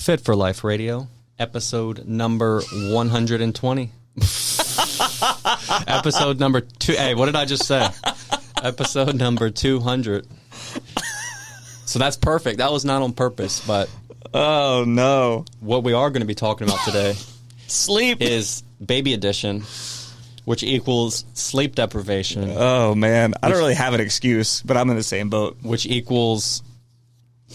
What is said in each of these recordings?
Fit for Life Radio, episode number 120. Episode number 2. Hey, what did I just say? Episode number 200. So that's perfect. That was not on purpose, but oh no. What we are going to be talking about today sleep is baby addition, which equals sleep deprivation. Oh man, I don't really have an excuse, but I'm in the same boat. Which equals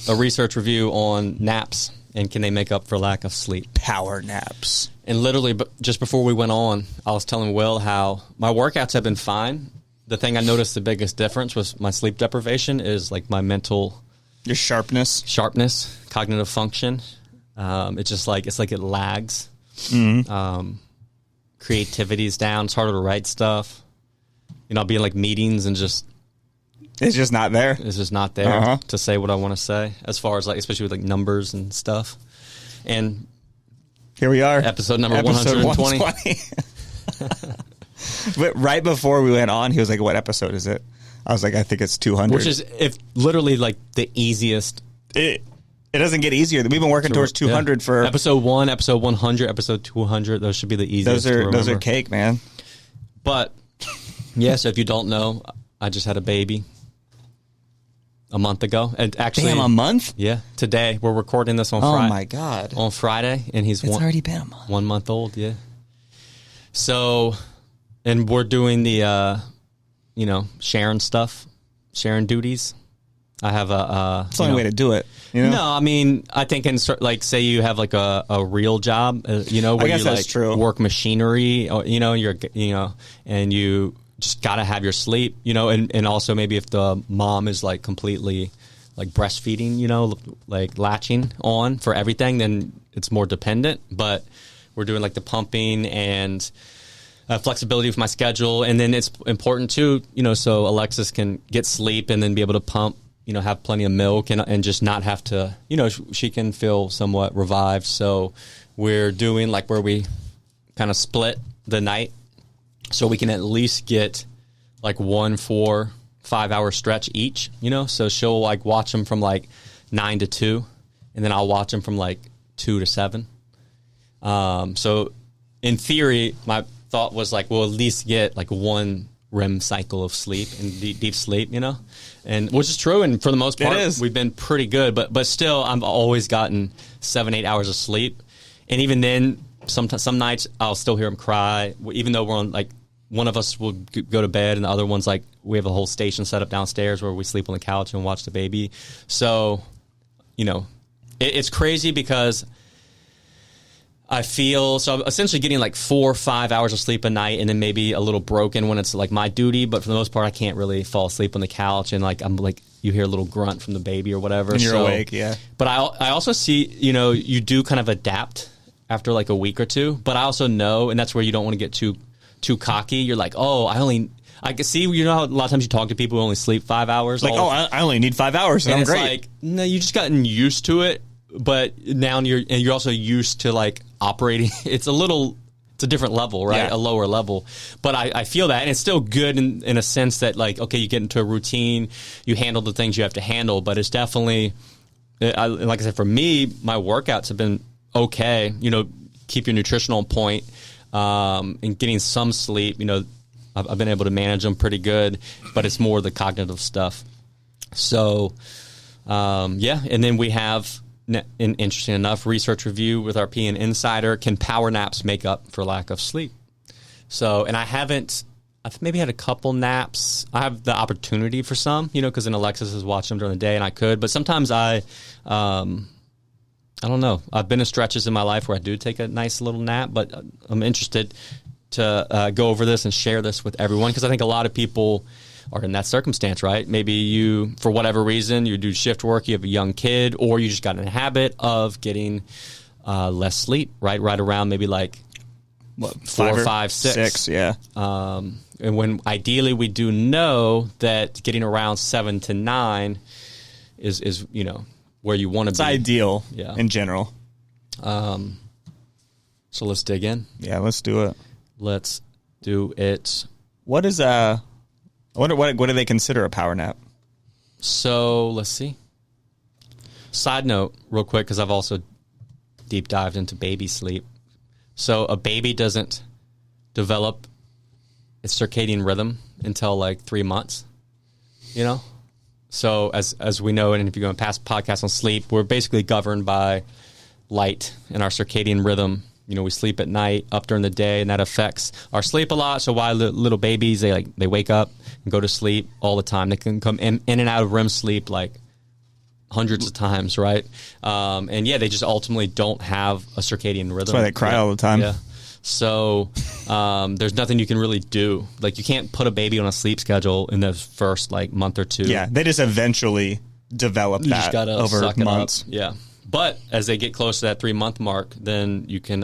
a research review on naps and can they make up for lack of sleep. Power naps. And literally, just before we went on, I was telling Will how my workouts have been fine. The thing I noticed the biggest difference was my sleep deprivation is like my mental... Your sharpness, cognitive function. It's just like, it's like it lags. Mm-hmm. Creativity's down. It's harder to write stuff. You know, I'll be in like meetings and just... It's just not there. It's just not there to say what I want to say, as far as like, especially with like numbers and stuff. And here we are. Episode number 120. But right before we went on, he was like, what episode is it? I was like, I think it's 200. Which is if literally like the easiest. It doesn't get easier. We've been working towards 200 for... Episode 1, episode 100, episode 200. Those should be the easiest to remember. Those are cake, man. But, yeah, so if you don't know, I just had a baby a month ago. And actually, damn, a month? Yeah. Today, we're recording this on Friday. Oh, my God. On Friday, and it's already been a month. 1 month old, yeah. So, and we're doing the... sharing stuff, sharing duties. I have a... It's the only way to do it. You know? No, I mean, I think in like, say you have like a real job, where I guess you that's like true. Work machinery, or, and you just got to have your sleep, and also maybe if the mom is like completely like breastfeeding, like latching on for everything, then it's more dependent. But we're doing like the pumping and... flexibility with my schedule, and then it's important too, so Alexis can get sleep and then be able to pump, have plenty of milk and just not have to, she can feel somewhat revived. So we're doing like where we kind of split the night so we can at least get like 1 4-5 hour stretch each, so she'll like watch them from like 9 to 2, and then I'll watch them from like 2 to 7. So in theory, my thought was like, we'll at least get like 1 REM cycle of sleep and deep sleep, and which is true. And for the most part, we've been pretty good, but still I've always gotten 7-8 hours of sleep. And even then, some nights I'll still hear him cry, even though we're on like, one of us will go to bed and the other one's like, we have a whole station set up downstairs where we sleep on the couch and watch the baby. So, it's crazy because I feel so I'm essentially getting like 4 or 5 hours of sleep a night, and then maybe a little broken when it's like my duty. But for the most part, I can't really fall asleep on the couch, and like I'm like, you hear a little grunt from the baby or whatever. And you're awake, yeah. But I also see, you do kind of adapt after like a week or two. But I also know, and that's where you don't want to get too cocky. You're like, oh, I can see, how a lot of times you talk to people who only sleep 5 hours. Like, I only need 5 hours, and I'm great. Like, no, you just gotten used to it. But now you're also used to like operating. It's a different level, right? Yeah. A lower level. But I feel that, and it's still good in a sense that like, okay, you get into a routine, you handle the things you have to handle. But it's definitely, like I said, for me, my workouts have been okay. Keep your nutritional point, and getting some sleep. I've been able to manage them pretty good. But it's more the cognitive stuff. So, yeah, and then we have. Interesting enough, research review with our PN Insider, can power naps make up for lack of sleep? So, and I've maybe had a couple naps. I have the opportunity for some, because then Alexis is watching them during the day and I could, but sometimes I don't know. I've been in stretches in my life where I do take a nice little nap, but I'm interested to go over this and share this with everyone, because I think a lot of people are in that circumstance, right? Maybe you, for whatever reason, you do shift work, you have a young kid, or you just got in a habit of getting less sleep, right? Right around maybe like 4, 5, 6. Yeah. And when ideally we do know that getting around 7 to 9 is where you want to be. It's ideal, in general. So let's dig in. Yeah, let's do it. Let's do it. What is what do they consider a power nap? So let's see. Side note, real quick, because I've also deep dived into baby sleep. So a baby doesn't develop its circadian rhythm until like 3 months, you know? So as we know, and if you go in past podcasts on sleep, we're basically governed by light and our circadian rhythm. You know, we sleep at night, up during the day, and that affects our sleep a lot. So why little babies, they wake up and go to sleep all the time. They can come in and out of REM sleep like hundreds of times, right? And yeah, they just ultimately don't have a circadian rhythm. That's why they cry all the time. Yeah. So there's nothing you can really do. Like, you can't put a baby on a sleep schedule in the first like month or two. Yeah, they just eventually develop You that just gotta over suck months. it up. Yeah. But as they get close to that 3 month mark, then you can,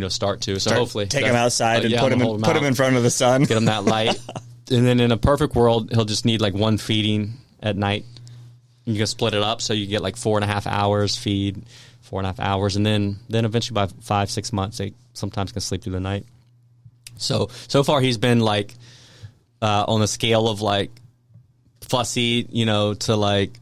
start to. So hopefully take him outside and put him in front of the sun. Get him that light. And then in a perfect world, he'll just need like one feeding at night. You can split it up so you get like 4.5 hours feed, 4.5 hours. And then eventually by 5-6 months, they sometimes can sleep through the night. So far he's been like on a scale of like fussy, to like,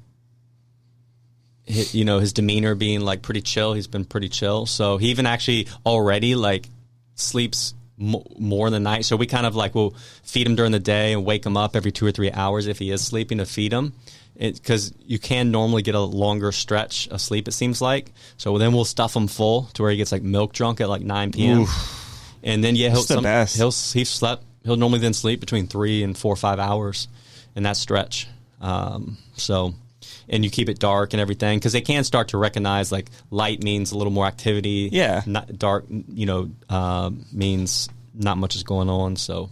his demeanor being like pretty chill. He's been pretty chill. So he even actually already like sleeps more in the night. So we kind of like will feed him during the day and wake him up every 2 or 3 hours if he is sleeping to feed him. Because you can normally get a longer stretch of sleep, it seems like. So then we'll stuff him full to where he gets like milk drunk at like 9 p.m. Oof. And then He'll normally then sleep between 3 and 4 or 5 hours in that stretch. And you keep it dark and everything, because they can start to recognize like light means a little more activity. Yeah. Dark, means not much is going on. So,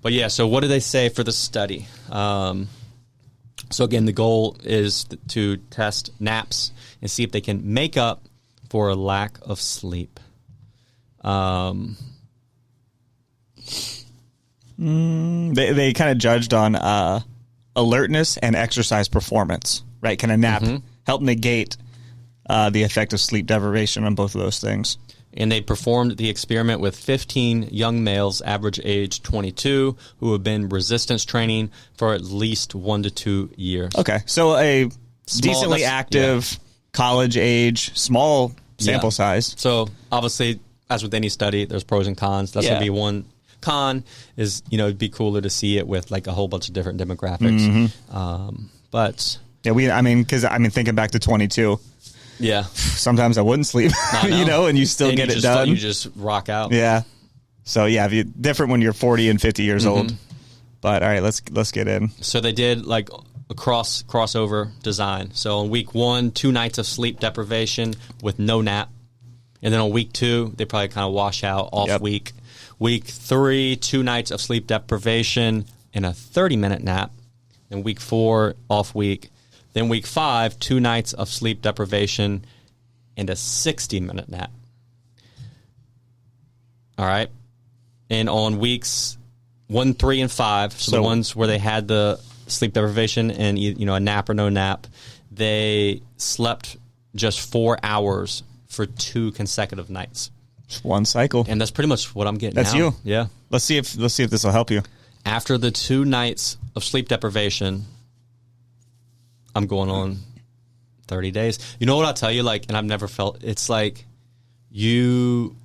but yeah. So what do they say for the study? So again, the goal is to test naps and see if they can make up for a lack of sleep. They kind of judged on alertness and exercise performance, right? Can a nap help negate the effect of sleep deprivation on both of those things? And they performed the experiment with 15 young males, average age 22, who have been resistance training for at least 1 to 2 years. Okay, so decently active, college age, small sample size. So obviously, as with any study, there's pros and cons. That's going to be one con. Is it'd be cooler to see it with like a whole bunch of different demographics. But yeah, thinking back to 22. Yeah. Sometimes I wouldn't sleep, and you still get it done. You just rock out. Yeah. So yeah, different when you're 40 and 50 years old. But all right, let's get in. So they did like a crossover design. So on week 1, 2 nights of sleep deprivation with no nap. And then on week 2, they probably kind of wash out off week. Week 3, 2 nights of sleep deprivation and a 30-minute nap. And week 4, off week. Then week 5, 2 nights of sleep deprivation and a 60-minute nap. All right. And on weeks 1, 3, and 5, so the ones where they had the sleep deprivation and a nap or no nap, they slept just 4 hours for 2 consecutive nights. Just one cycle. And that's pretty much what I'm getting That's now. you. Yeah. Let's see if this will help you. After the 2 nights of sleep deprivation, I'm going on 30 days. You know what I'll tell you? Like, and I've never felt, it's like you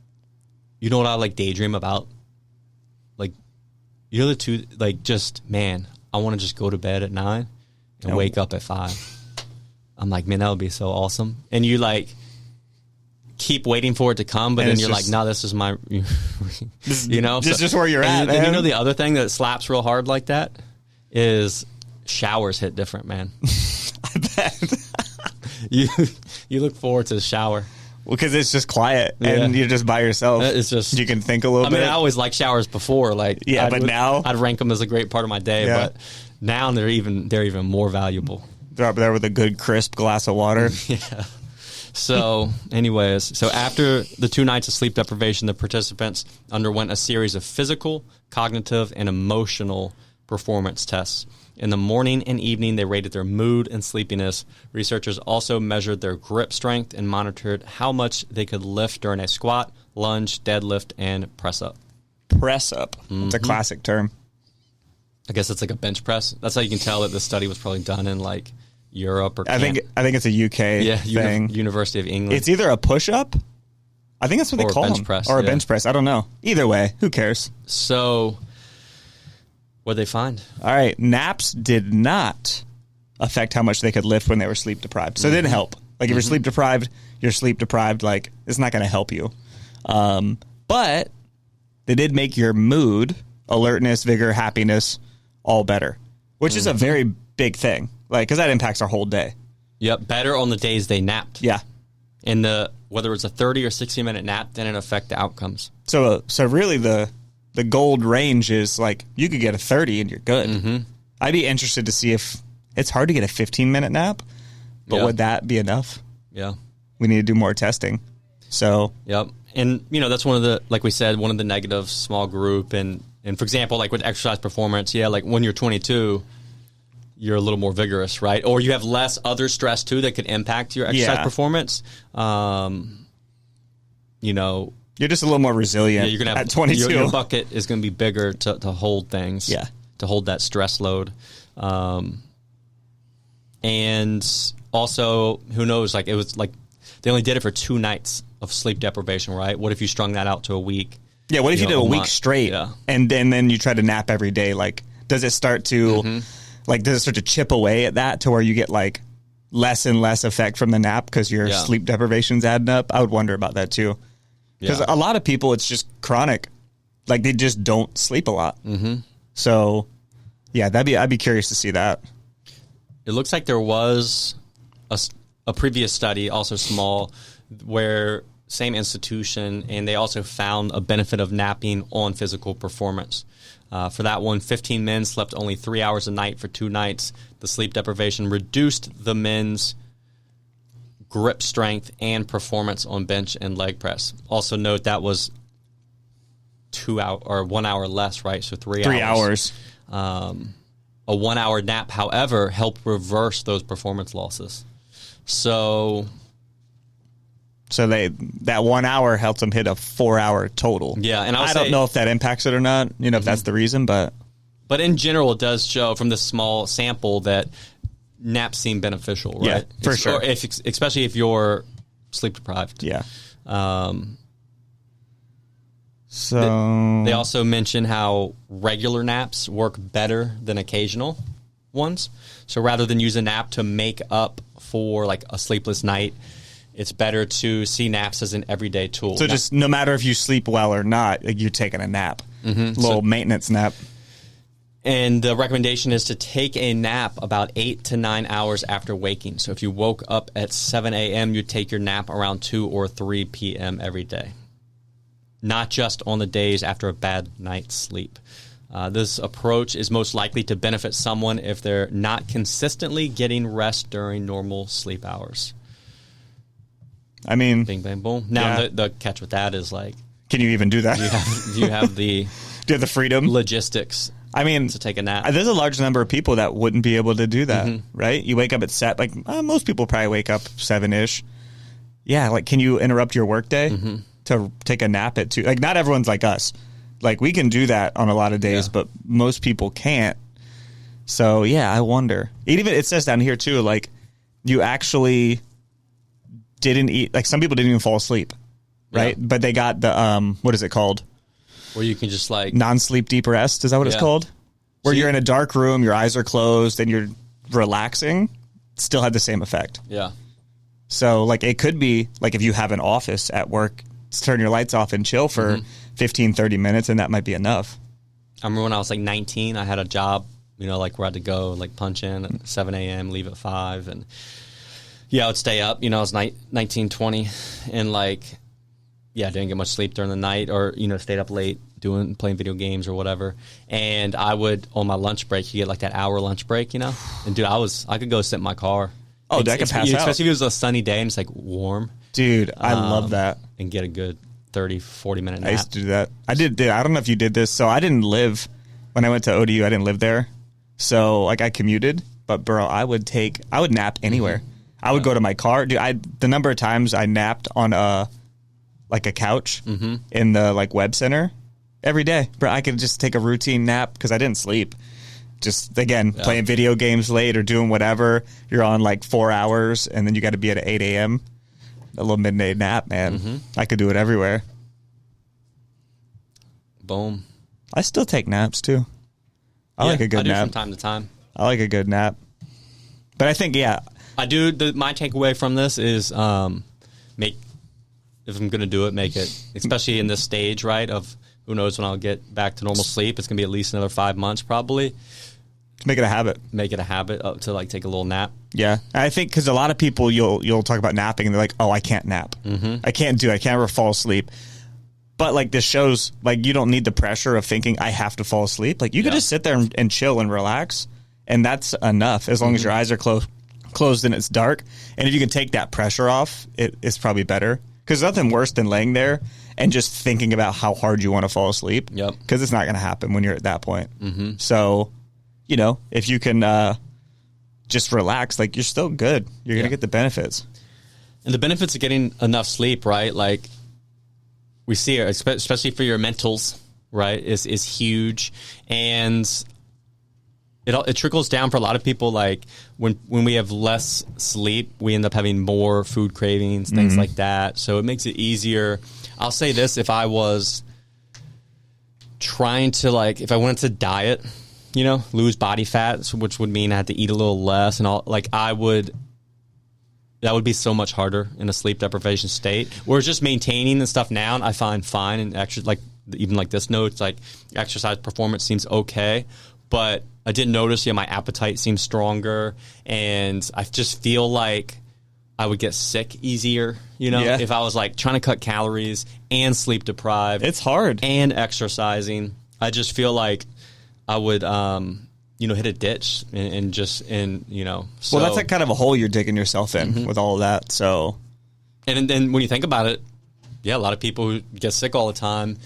know what I like daydream about? Like, the 2, like, just, man, I want to just go to bed at 9 and wake up at 5. I'm like, man, that would be so awesome. And you like keep waiting for it to come, but then you're like, no, this is my, This is just where you're at, and man. the other thing that slaps real hard like that is showers hit different, man. I bet. You look forward to the shower. Well, because it's just quiet and you're just by yourself. It's just, you can think a little bit. I mean, I always liked showers before. Like, now I'd rank them as a great part of my day. Yeah. But now they're even more valuable. They're up there with a good crisp glass of water. Yeah. So, anyways, after the 2 nights of sleep deprivation, the participants underwent a series of physical, cognitive, and emotional performance tests. In the morning and evening, they rated their mood and sleepiness. Researchers also measured their grip strength and monitored how much they could lift during a squat, lunge, deadlift, and press up. Press up. It's a classic term. I guess it's like a bench press. That's how you can tell that this study was probably done in like, Europe or I think it's a UK thing. University of England. It's either a push-up. I think that's what they call bench them. press, or a bench press. I don't know. Either way, who cares? So, what'd they find? All right, naps did not affect how much they could lift when they were sleep deprived. So it didn't help. Like if you're sleep deprived, like it's not going to help you. But they did make your mood, alertness, vigor, happiness, all better, which is a very big thing. Like, because that impacts our whole day. Yep, better on the days they napped. Yeah. And whether it's a 30 or 60-minute nap didn't affect the outcomes. So really the gold range is like you could get a 30 and you're good. I'd be interested to see if it's hard to get a 15-minute nap, but would that be enough? Yeah. We need to do more testing. So. Yep. And, that's one of the, like we said, one of the negatives, small group. And for example, like with exercise performance, like when you're 22, you're a little more vigorous, right? Or you have less other stress, too, that could impact your exercise performance. You're just a little more resilient you're gonna have, at 22. Your bucket is going to be bigger to hold things, to hold that stress load. And also, who knows, like it was like they only did it for 2 nights of sleep deprivation, right? What if you strung that out to a week? Yeah, what if you did a week straight and then you try to nap every day? Like, does it start to chip away at that to where you get like less and less effect from the nap because your sleep deprivation's adding up? I would wonder about that too. Because a lot of people, it's just chronic. Like, they just don't sleep a lot. So, yeah, I'd be curious to see that. It looks like there was a previous study, also small, where same institution, and they also found a benefit of napping on physical performance. For that one, 15 men slept only 3 hours a night for 2 nights. The sleep deprivation reduced the men's grip strength and performance on bench and leg press. Also note that was 2 hour or 1 hour less, right? So 3 hours. 3 hours. A 1 hour nap, however, helped reverse those performance losses. So that 1 hour helped them hit a 4 hour total. Yeah, and I don't know if that impacts it or not. If that's the reason, but in general, it does show from this small sample that naps seem beneficial, right? Yeah, for sure. Or especially if you're sleep deprived. Yeah. So they also mention how regular naps work better than occasional ones. So rather than use a nap to make up for like a sleepless night, it's better to see naps as an everyday tool. So just no matter if you sleep well or not, like you're taking a nap, little maintenance nap. And the recommendation is to take a nap about 8 to 9 hours after waking. So if you woke up at 7 a.m., you take your nap around 2 or 3 p.m. every day. Not just on the days after a bad night's sleep. This approach is most likely to benefit someone if they're not consistently getting rest during normal sleep hours. I mean, bing, bang, boom. Now the catch with that is like, can you even do that? Do you have the freedom, logistics? I mean, to take a nap. There's a large number of people that wouldn't be able to do that, right? You wake up at most people probably wake up 7-ish. Yeah, like can you interrupt your workday to take a nap at 2? Like not everyone's like us. Like we can do that on a lot of days, but most people can't. So yeah, I wonder. It says down here too, like you actually didn't eat. Like some people didn't even fall asleep, right? But they got the what is it called? Where you can just like non-sleep deep rest. Is that what it's called? Where you're in a dark room, your eyes are closed, and you're relaxing. Still had the same effect. Yeah. So like it could be like if you have an office at work, turn your lights off and chill for 15, 30 minutes, and that might be enough. I remember when I was like 19, I had a job, like where I had to go, like punch in at 7 a.m., leave at 5. And I would stay up, I was 19, 20, and didn't get much sleep during the night or, stayed up late playing video games or whatever. And I would, on my lunch break, you get like that hour lunch break, and dude, I could go sit in my car. Oh, I could pass out. Especially if it was a sunny day and it's like warm. Dude, I love that. And get a good 30, 40-minute nap. I used to do that. I don't know if you did this. So I didn't live, when I went to ODU, I didn't live there. So I commuted, but bro, I would nap anywhere. I would go to my car. Dude, the number of times I napped on a couch in the web center every day. Bro, I could just take a routine nap because I didn't sleep. just, again, playing video games late or doing whatever. You're on like 4 hours, and then you got to be at 8 a.m. A little midnight nap, man. I could do it everywhere. Boom. I still take naps, too. I like a good nap. From time to time. I like a good nap. But I think, I do. My takeaway from this is if I'm going to do it, make it, especially in this stage, right, of who knows when I'll get back to normal sleep. It's going to be at least another 5 months probably. Make it a habit. Make it a habit to like take a little nap. Yeah. I think because a lot of people, you'll talk about napping and they're like, oh, I can't nap. I can't ever fall asleep. But like this shows, like you don't need the pressure of thinking I have to fall asleep. Like you could just sit there and chill and relax. And that's enough as long as your eyes are closed and it's dark. And if you can take that pressure off, it's probably better. Because nothing worse than laying there and just thinking about how hard you want to fall asleep. Yep. Because it's not going to happen when you're at that point. So, you know, if you can just relax, like you're still good. You're going to get the benefits. And the benefits of getting enough sleep, right? Like we see it, especially for your mentals, right, is huge. And it trickles down for a lot of people. Like when we have less sleep, we end up having more food cravings, things like that. So it makes it easier. I'll say this: if I was trying to if I wanted to diet, you know, lose body fat, which would mean I had to eat a little less, and all, that would be so much harder in a sleep deprivation state. Whereas just maintaining the stuff now, I find fine, and actually, even like this note, it's like exercise performance seems okay, but I did notice, my appetite seems stronger, and I just feel like I would get sick easier, if I was trying to cut calories and sleep deprived. It's hard. And exercising. I just feel like I would, hit a ditch and just. So. Well, that's kind of a hole you're digging yourself in with all of that. So, and then when you think about it, a lot of people who get sick all the time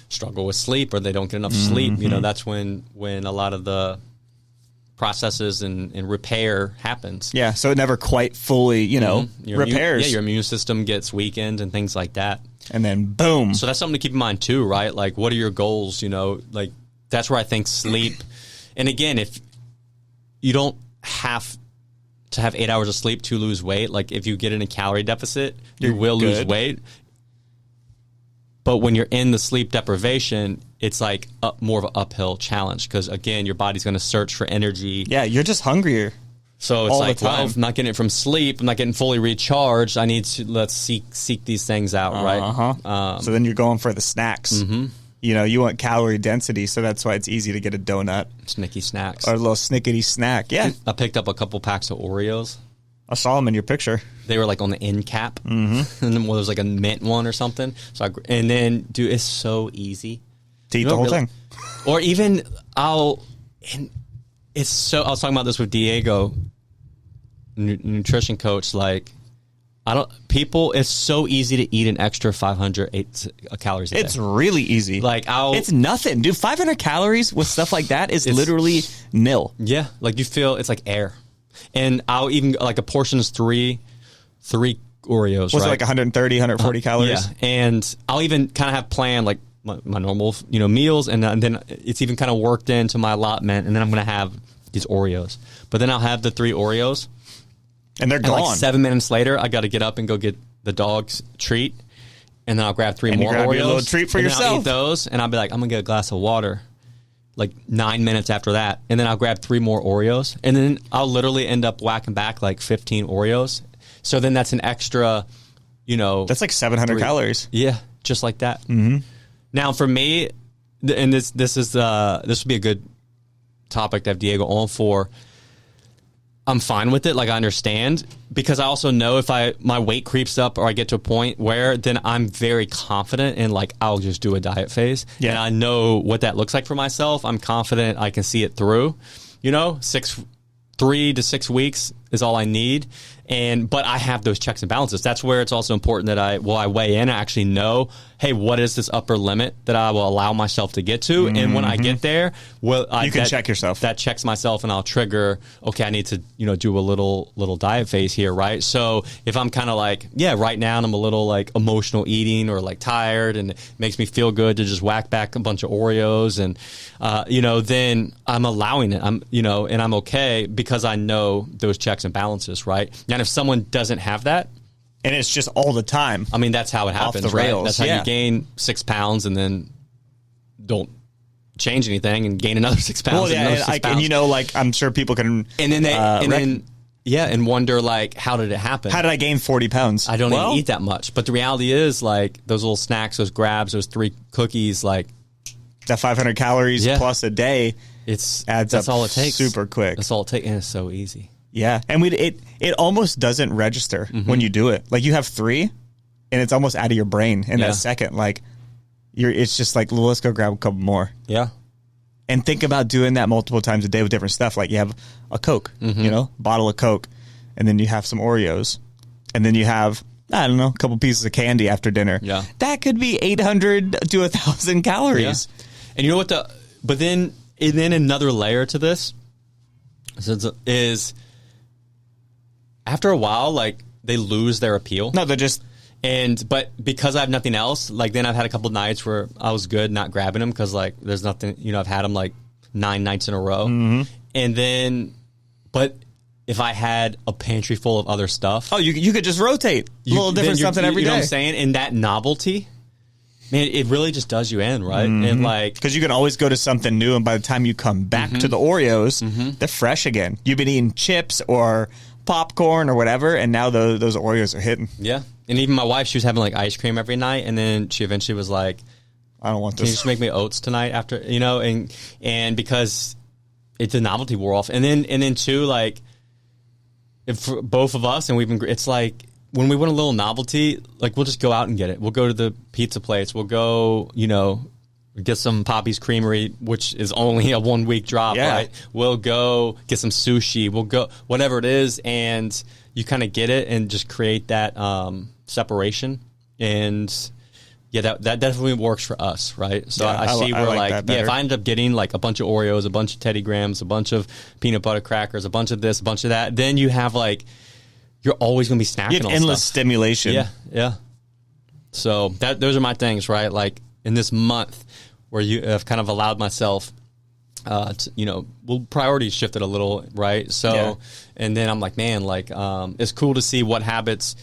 struggle with sleep, or they don't get enough sleep. That's when a lot of the processes and repair happens. Yeah, so it never quite fully, repairs. Your immune system gets weakened and things like that. And then boom. So that's something to keep in mind too, right? Like, what are your goals? That's where I think sleep. And again, if you don't have to have 8 hours of sleep to lose weight, like if you get in a calorie deficit, you will lose weight. But when you're in the sleep deprivation, it's more of an uphill challenge because, again, your body's going to search for energy. Yeah, you're just hungrier. So it's well, I'm not getting it from sleep. I'm not getting fully recharged. I need to, let's seek these things out, right? So then you're going for the snacks. You want calorie density, so that's why it's easy to get a donut. Snicky snacks. Or a little snickety snack, yeah. I picked up a couple packs of Oreos. I saw them in your picture. They were on the end cap, and then there was a mint one or something. So and then, dude, it's so easy to eat the whole thing. Or even I was talking about this with Diego, nutrition coach. It's so easy to eat an extra 500 calories a day. It's really easy. It's nothing, dude. 500 calories with stuff like that is literally nil. Yeah, you feel it's like air. And I'll even, a portion is three Oreos, Was it 130, 140 calories? Yeah, and I'll even kind of have planned, my normal, meals, and then it's even kind of worked into my allotment, and then I'm going to have these Oreos. But then I'll have the 3 Oreos. And they're gone. 7 minutes later, I got to get up and go get the dog's treat, and then I'll grab 3 more Oreos. Your little treat for yourself. Then I'll eat those, and I'll be like, I'm going to get a glass of water. 9 minutes after that, and then I'll grab 3 more Oreos, and then I'll literally end up whacking back 15 Oreos. So then that's an extra, that's 700 calories. Yeah, just like that. Now for me, and this would be a good topic to have Diego on for. I'm fine with it. I understand, because I also know if my weight creeps up or I get to a point where then I'm very confident in I'll just do a diet phase. Yeah. And I know what that looks like for myself. I'm confident I can see it through, 3 to 6 weeks is all I need. But I have those checks and balances. That's where it's also important that I weigh in and actually know, hey, what is this upper limit that I will allow myself to get to? Mm-hmm. And when I get there, you can check yourself. That checks myself, and I'll trigger, okay, I need to, do a little diet phase here, right? So if I'm kind of like, right now I'm a little like emotional eating or like tired, and it makes me feel good to just whack back a bunch of Oreos, and then I'm allowing it. And I'm okay because I know those checks and balances, right? And if someone doesn't have that, and it's just all the time, I mean, that's how it happens, off the rails. Right? That's how you gain 6 pounds and then don't change anything and gain another 6 pounds. Well, and I'm sure people can, and wonder like, how did it happen? How did I gain 40 pounds? I don't even eat that much, but the reality is like those little snacks, those grabs, those 3 cookies, like that 500 calories plus a day. That's all it takes. Super quick. That's all it takes, and it's so easy. Yeah, and it almost doesn't register when you do it. Like you have 3, and it's almost out of your brain in that second. Like it's just like, let's go grab a couple more. Yeah, and think about doing that multiple times a day with different stuff. Like you have a Coke, bottle of Coke, and then you have some Oreos, and then you have, I don't know, a couple pieces of candy after dinner. Yeah, that could be 800 to 1,000 calories. Yeah. And you know what but then another layer to this is after a while, like they lose their appeal. No, they're just, but because I have nothing else, like then I've had a couple nights where I was good not grabbing them because like there's nothing, I've had them like 9 nights in a row. Mm-hmm. And then, but if I had a pantry full of other stuff. Oh, you could just rotate a little different something every day. You know what I'm saying? And that novelty, man, it really just does you in, right? Mm-hmm. And like, because you can always go to something new, and by the time you come back to the Oreos, they're fresh again. You've been eating chips or popcorn or whatever, and now those Oreos are hitting. Yeah, and even my wife, she was having like ice cream every night, and then she eventually was like, "I don't want this. Can you just make me oats tonight?" After and because it's the novelty wore off, and then too, like, if both of us, and it's like, when we want a little novelty, like we'll just go out and get it. We'll go to the pizza place. We'll go, get some Poppy's Creamery, which is only a 1-week drop, right? We'll go get some sushi. We'll go, whatever it is, and you kind of get it and just create that separation. And that definitely works for us, right? So I see where like if I end up getting like a bunch of Oreos, a bunch of Teddy Grahams, a bunch of peanut butter crackers, a bunch of this, a bunch of that, then you have like, you're always going to be snacking you have on endless stuff. Stimulation. Yeah. So those are my things, right? Like in this month where you have kind of allowed myself, priorities shifted a little, right? So, and then I'm like, man, like it's cool to see what habits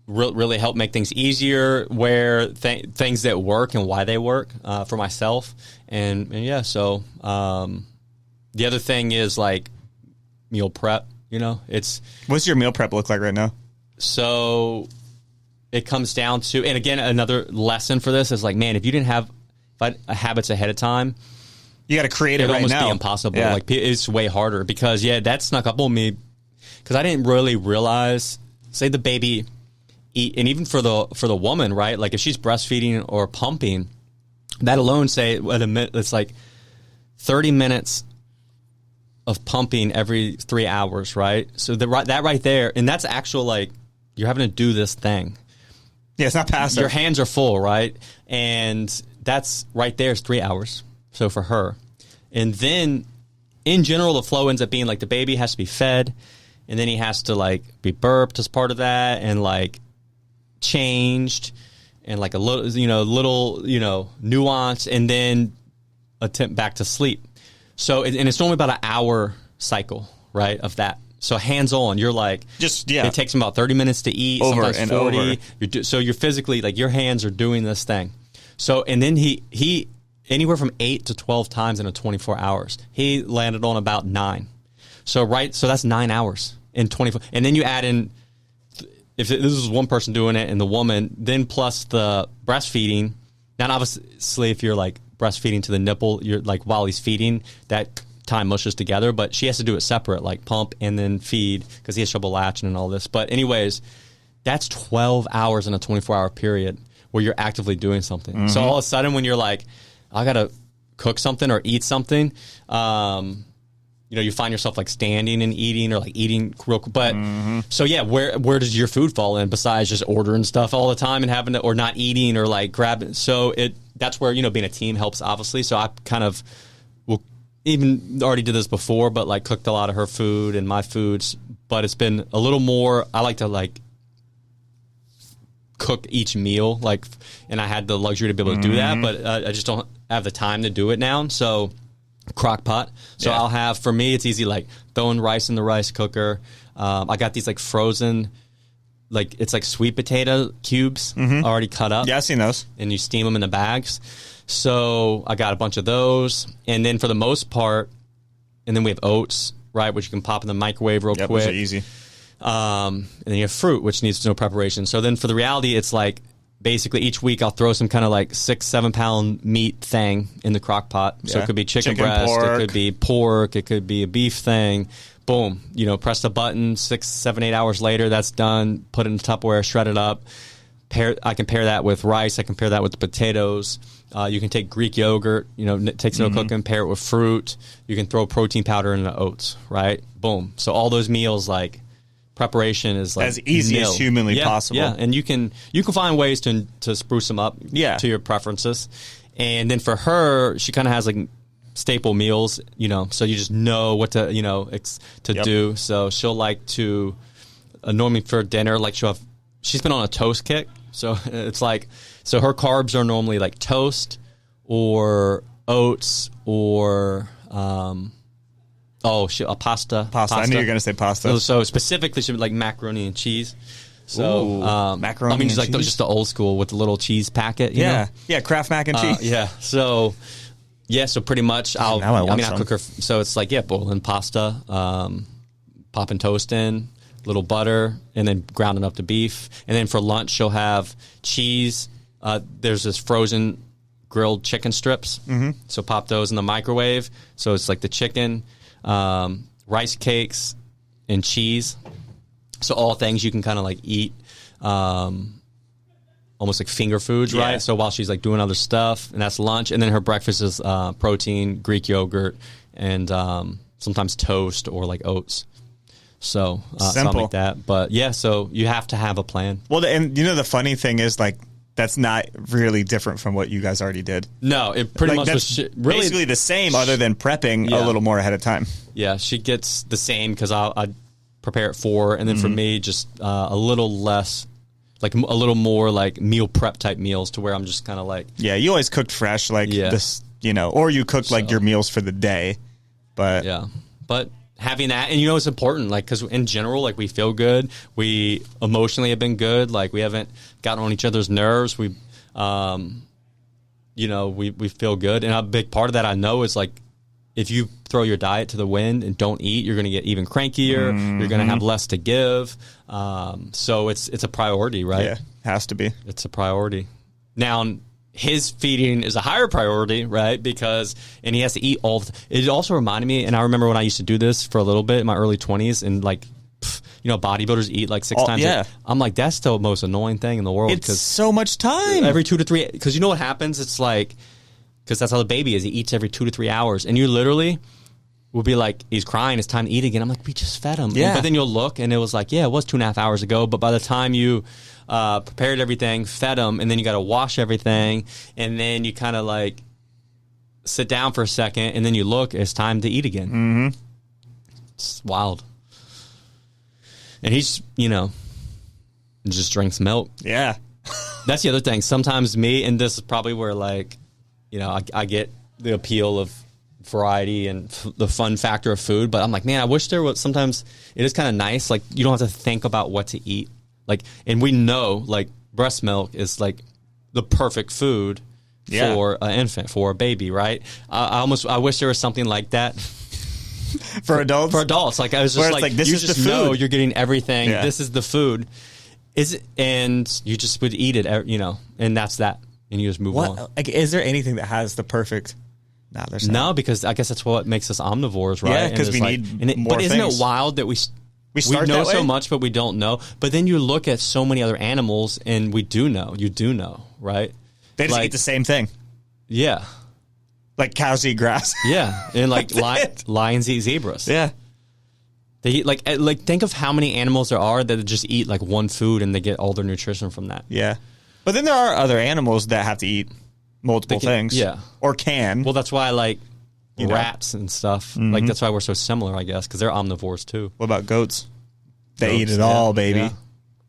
really help make things easier, where things that work and why they work for myself. And so the other thing is like meal prep. What's your meal prep look like right now? So it comes down to, and again, another lesson for this is like, man, if you didn't have habits ahead of time, you got to create it right now. It'd almost be impossible. Yeah. Like it's way harder because that snuck up on me because I didn't really realize, say the baby eat, and even for the woman, right? Like if she's breastfeeding or pumping, that alone, say at a minute, it's like 30 minutes of pumping every 3 hours, right? So that right there, and that's actual, like, you're having to do this thing. Yeah, it's not passive. Your hands are full, right? And that's right there is 3 hours. So for her. And then in general, the flow ends up being like the baby has to be fed, and then he has to like be burped as part of that, and like changed, and like a little nuance, and then attempt back to sleep. So, and it's only about an hour cycle, right, of that. So hands-on, you're like, it takes him about 30 minutes to eat, sometimes 40. So you're physically, like, your hands are doing this thing. So, and then he anywhere from 8 to 12 times in a 24 hours. He landed on about 9. So that's 9 hours in 24. And then you add in, if this is one person doing it and the woman, then plus the breastfeeding. Now, obviously, if you're like breastfeeding to the nipple, you're like, while he's feeding, that time mushes together, but she has to do it separate, like pump and then feed, because he has trouble latching and all this. But anyways, that's 12 hours in a 24-hour period where you're actively doing something. Mm-hmm. So all of a sudden, when you're like, I got to cook something or eat something, you find yourself like standing and eating or like eating real quick. But so yeah, where does your food fall in besides just ordering stuff all the time and having to, or not eating or like grabbing? So that's where, being a team helps, obviously. So I kind of even already did this before, but like cooked a lot of her food and my foods. But it's been a little more, I like to like cook each meal, like, and I had the luxury to be able to do that, but I just don't have the time to do it now. So crock pot. So I'll have, for me, it's easy, like throwing rice in the rice cooker. I got these like frozen, like it's like sweet potato cubes already cut up. Yeah, I've seen those. And you steam them in the bags. So I got a bunch of those. And then for the most part, and then we have oats, right, which you can pop in the microwave real quick. Which are easy. And then you have fruit, which needs no preparation. So then for the reality, it's like basically each week I'll throw some kind of like 6-7 pound meat thing in the crock pot. So it could be chicken breast, pork. It could be pork, it could be a beef thing. Boom, press the button, 6, 7, 8 hours later, that's done. Put it in Tupperware, shred it up. I can pair that with rice. I can pair that with the potatoes. You can take Greek yogurt, it takes no cooking, pair it with fruit. You can throw protein powder in the oats, right? Boom. So all those meals, like, preparation is like as easy as humanly possible. Yeah, and you can find ways to spruce them up to your preferences. And then for her, she kind of has like staple meals, so you just know what to do. So she'll like to normally for dinner, like she's been on a toast kick. So it's like, so her carbs are normally like toast or oats or pasta. I knew you were going to say pasta. So specifically, she would like macaroni and cheese. So macaroni. I mean, just and like cheese? Just the old school with the little cheese packet. You know? Yeah, Kraft mac and cheese. So pretty much I cook her. So it's like boiling pasta, popping toast in, little butter, and then grounding up the beef. And then for lunch, she'll have cheese. There's this frozen grilled chicken strips. So pop those in the microwave. So it's like the chicken, rice cakes, and cheese. So all things you can kind of like eat, almost like finger foods, right? So while she's like doing other stuff, and that's lunch. And then her breakfast is protein, Greek yogurt, and sometimes toast or like oats. So something like that. But so you have to have a plan. Well, and the funny thing is, like, that's not really different from what you guys already did. No, it pretty much was really basically the same, other than prepping a little more ahead of time. Yeah, she gets the same because I prepare it for her, and then for me, just a little less, like a little more like meal prep type meals, to where I'm just kind of like you always cooked fresh, like this, or you cooked like your meals for the day, but but having that, and it's important, like, because in general, like, we feel good, we emotionally have been good, like, we haven't gotten on each other's nerves, we feel good. And a big part of that, I know, is like, if you throw your diet to the wind and don't eat, you're going to get even crankier, you're going to have less to give. So it's a priority, right? Yeah, has to be. It's a priority. Now, his feeding is a higher priority, right? And he has to eat it also reminded me, and I remember when I used to do this for a little bit in my early 20s, and like, bodybuilders eat like 6 times. I'm like, that's the most annoying thing in the world. It's so much time. Every 2 to 3, because you know what happens? It's like, because that's how the baby is. He eats every 2 to 3 hours, and you literally will be like, he's crying, it's time to eat again. I'm like, we just fed him. But then you'll look, and it was like, it was 2.5 hours ago, but by the time you prepared everything, fed them, and then you got to wash everything, and then you kind of like sit down for a second, and then you look, it's time to eat again. It's wild. And he's, just drinks milk. Yeah. That's the other thing. Sometimes me, and this is probably where, like, I get the appeal of variety and the fun factor of food, but I'm like, man, I wish there was, sometimes it is kind of nice, like, you don't have to think about what to eat. Like, and we know, like, breast milk is like the perfect food for an infant, for a baby, right? I wish there was something like that for adults. For adults, like, I was just like, this you is just the food. know you're getting everything. Yeah. This is the food. And you just would eat it, and that's that, and you just move on. Like, is there anything that has the perfect? No, there's not. No, because I guess that's what makes us omnivores, right? Yeah, because we need more. But isn't it wild that we know so much, but we don't know? But then you look at so many other animals, and we do know. You do know, right? They just eat the same thing. Yeah. Like cows eat grass. Yeah, and like lions eat zebras. Yeah. They eat like think of how many animals there are that just eat like one food and they get all their nutrition from that. Yeah. But then there are other animals that have to eat multiple things. Yeah. Or can. Well, that's why I like You know? rats and stuff. Like that's why we're so similar, I guess, because they're omnivores too. What about goats? They Goats, eat it all, baby. yeah.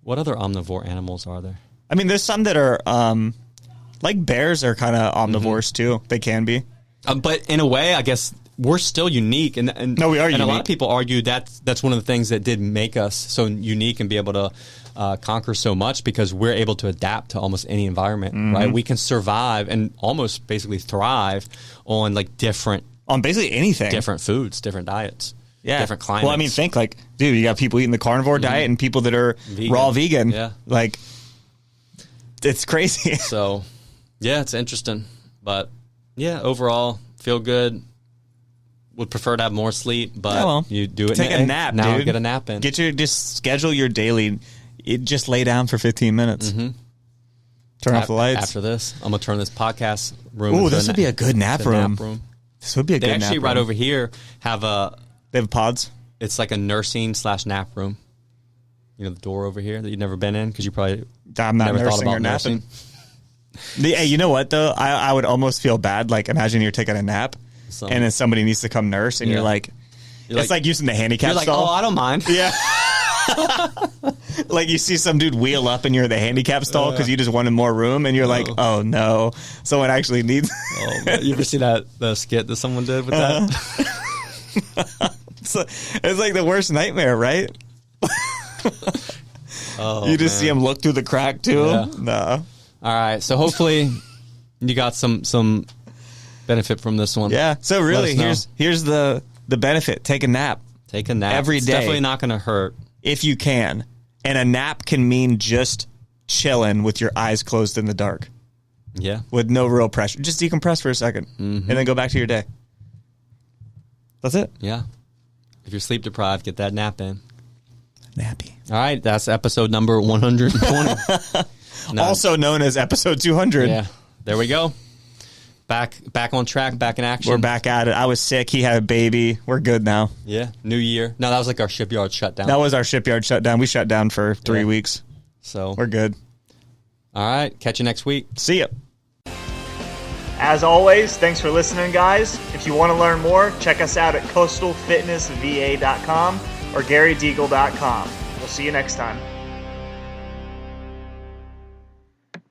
What other omnivore animals are there? I mean, there's some that are, like bears are kind of omnivores too. They can be. But in a way, I guess we're still unique. And No, we are and unique. a lot of people argue that's one of the things that did make us so unique and be able to conquer so much, because we're able to adapt to almost any environment, right? We can survive and almost basically thrive on like On basically anything. different foods, different diets, Yeah. different climates. Well, I mean, think like, dude, you got people eating the carnivore diet and people that are raw vegan. Yeah. Like, it's crazy. So, yeah, it's interesting. But, yeah, overall, feel good. Would prefer to have more sleep, but you do it. Take a nap, now dude. Get a nap in. Just schedule your daily. Just lay down for 15 minutes. Turn off the lights. After this, I'm going to turn this podcast room Ooh, into this would be a good nap room. This would be a good They nap actually room. right over here have They have pods? it's like a nursing/nap room. You know, the door over here that you've never been in because you probably I'm not never thought nursing about or napping. nursing. Hey, you know what, though? I would almost feel bad. Like, imagine you're taking a nap and then somebody needs to come nurse and you're like, it's like using the handicap You're like, stall. oh, I don't mind. Yeah. Like you see some dude wheel up and you're in the handicap stall because you just wanted more room and you're like, oh no, someone actually needs. Oh, man. You ever see the skit that someone did with that? It's like the worst nightmare, right? You just see him look through the crack too. Yeah. No. All right, so hopefully you got some benefit from this one. Yeah. So really, Let us here's the benefit: take a nap. Take a nap every It's day. Definitely not going to hurt if you can. And a nap can mean just chilling with your eyes closed in the dark. Yeah. With no real pressure. Just decompress for a second and then go back to your day. That's it. Yeah. If you're sleep deprived, get that nap in. Nappy. All right, that's episode number 120. Also known as episode 200. Yeah. There we go. Back on track, back in action. We're back at it. I was sick. He had a baby. We're good now. Yeah. New year. No, that was like our shipyard shutdown. That was our shipyard shutdown. We shut down for 3 weeks. So we're good. All right. Catch you next week. See ya. As always, thanks for listening, guys. If you want to learn more, check us out at coastalfitnessva.com or garydeagle.com. We'll see you next time.